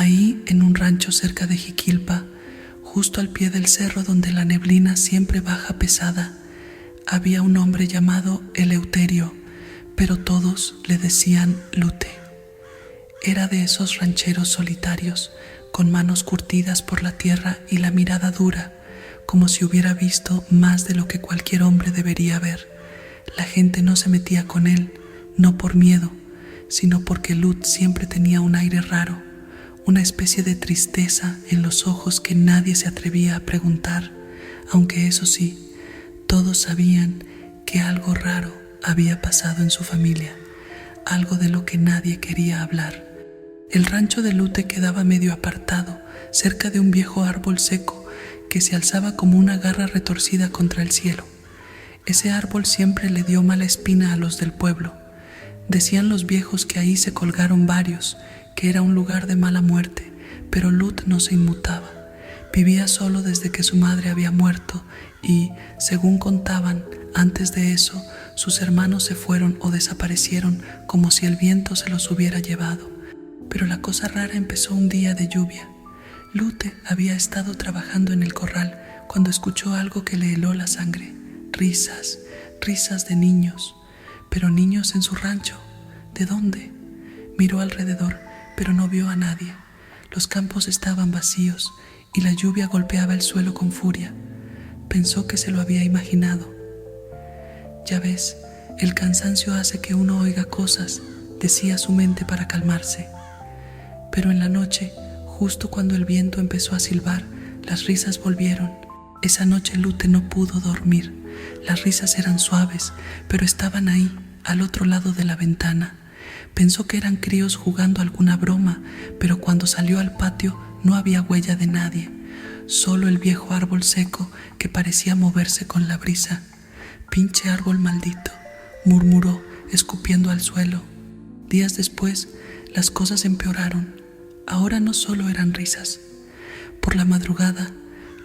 Ahí, en un rancho cerca de Jiquilpa, justo al pie del cerro donde la neblina siempre baja pesada, había un hombre llamado Eleuterio, pero todos le decían Lute. Era de esos rancheros solitarios, con manos curtidas por la tierra y la mirada dura, como si hubiera visto más de lo que cualquier hombre debería ver. La gente no se metía con él, no por miedo, sino porque Lut siempre tenía un aire raro, una especie de tristeza en los ojos que nadie se atrevía a preguntar, aunque eso sí, todos sabían que algo raro había pasado en su familia, algo de lo que nadie quería hablar. El rancho de Lute quedaba medio apartado, cerca de un viejo árbol seco que se alzaba como una garra retorcida contra el cielo. Ese árbol siempre le dio mala espina a los del pueblo. Decían los viejos que ahí se colgaron varios, que era un lugar de mala muerte, pero Lut no se inmutaba. Vivía solo desde que su madre había muerto y, según contaban, antes de eso, sus hermanos se fueron o desaparecieron como si el viento se los hubiera llevado. Pero la cosa rara empezó un día de lluvia. Lute había estado trabajando en el corral cuando escuchó algo que le heló la sangre. Risas, risas de niños. Pero niños en su rancho. ¿De dónde? Miró alrededor, pero no vio a nadie. Los campos estaban vacíos y la lluvia golpeaba el suelo con furia. Pensó que se lo había imaginado. Ya ves, el cansancio hace que uno oiga cosas, decía su mente para calmarse. Pero en la noche, justo cuando el viento empezó a silbar, las risas volvieron. Esa noche Lute no pudo dormir. Las risas eran suaves, pero estaban ahí, al otro lado de la ventana. Pensó que eran críos jugando alguna broma, pero cuando salió al patio no había huella de nadie, solo el viejo árbol seco que parecía moverse con la brisa. «Pinche árbol maldito», murmuró, escupiendo al suelo. Días después, las cosas empeoraron. Ahora no solo eran risas. Por la madrugada,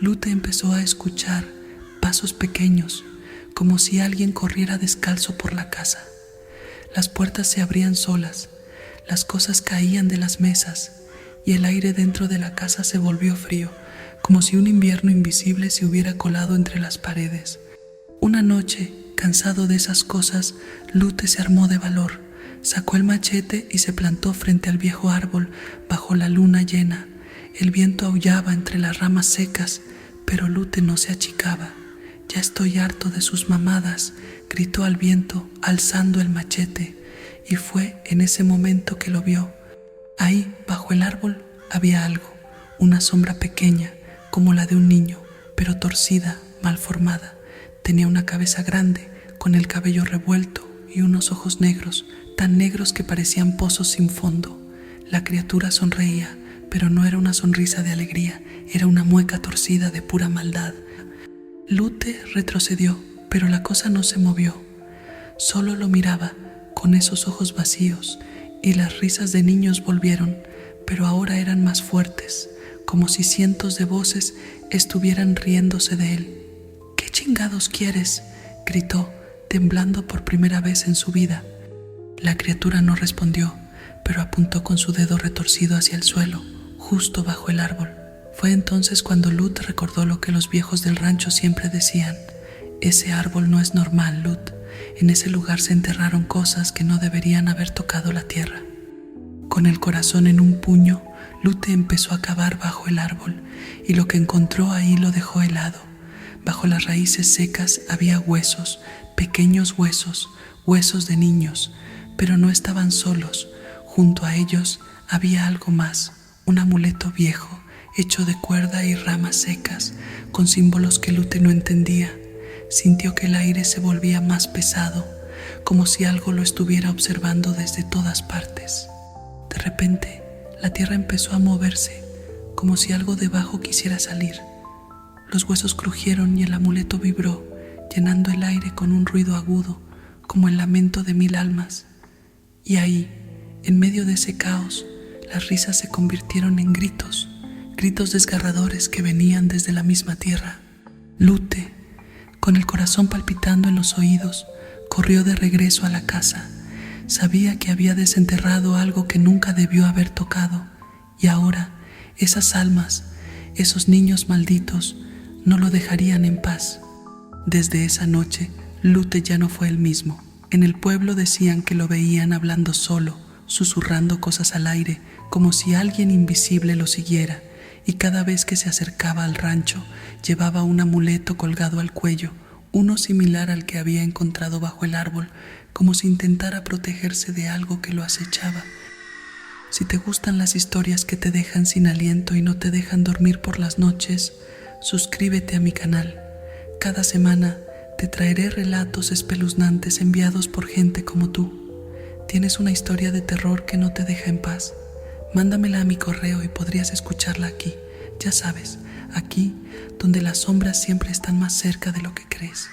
Lute empezó a escuchar pasos pequeños, como si alguien corriera descalzo por la casa. Las puertas se abrían solas, las cosas caían de las mesas y el aire dentro de la casa se volvió frío, como si un invierno invisible se hubiera colado entre las paredes. Una noche, cansado de esas cosas, Lute se armó de valor, sacó el machete y se plantó frente al viejo árbol bajo la luna llena. El viento aullaba entre las ramas secas, pero Lute no se achicaba. «Ya estoy harto de sus mamadas», gritó al viento, alzando el machete, y fue en ese momento que lo vio. Ahí, bajo el árbol, había algo, una sombra pequeña, como la de un niño, pero torcida, mal formada. Tenía una cabeza grande, con el cabello revuelto y unos ojos negros, tan negros que parecían pozos sin fondo. La criatura sonreía, pero no era una sonrisa de alegría, era una mueca torcida de pura maldad. Lute retrocedió, pero la cosa no se movió. Solo lo miraba, con esos ojos vacíos, y las risas de niños volvieron, pero ahora eran más fuertes, como si cientos de voces estuvieran riéndose de él. «¿Qué chingados quieres?», gritó, temblando por primera vez en su vida. La criatura no respondió, pero apuntó con su dedo retorcido hacia el suelo, justo bajo el árbol. Fue entonces cuando Lut recordó lo que los viejos del rancho siempre decían: «Ese árbol no es normal, Lut. En ese lugar se enterraron cosas que no deberían haber tocado la tierra». Con el corazón en un puño, Lute empezó a cavar bajo el árbol, y lo que encontró ahí lo dejó helado. Bajo las raíces secas había huesos, pequeños huesos, huesos de niños, pero no estaban solos. Junto a ellos había algo más, un amuleto viejo, hecho de cuerda y ramas secas, con símbolos que Lute no entendía. Sintió que el aire se volvía más pesado, como si algo lo estuviera observando desde todas partes. De repente, la tierra empezó a moverse, como si algo debajo quisiera salir. Los huesos crujieron y el amuleto vibró, llenando el aire con un ruido agudo, como el lamento de 1000 almas. Y ahí, en medio de ese caos, las risas se convirtieron en gritos, gritos desgarradores que venían desde la misma tierra. Lute, con el corazón palpitando en los oídos, corrió de regreso a la casa. Sabía que había desenterrado algo que nunca debió haber tocado, Y ahora, esas almas, esos niños malditos, no lo dejarían en paz. Desde esa noche, Lute ya no fue el mismo. En el pueblo decían que lo veían hablando solo, susurrando cosas al aire, como si alguien invisible lo siguiera, y cada vez que se acercaba al rancho, llevaba un amuleto colgado al cuello, uno similar al que había encontrado bajo el árbol, como si intentara protegerse de algo que lo acechaba. Si te gustan las historias que te dejan sin aliento y no te dejan dormir por las noches, suscríbete a mi canal. Cada semana te traeré relatos espeluznantes enviados por gente como tú. ¿Tienes una historia de terror que no te deja en paz? Mándamela a mi correo y podrías escucharla aquí. Ya sabes, aquí donde las sombras siempre están más cerca de lo que crees.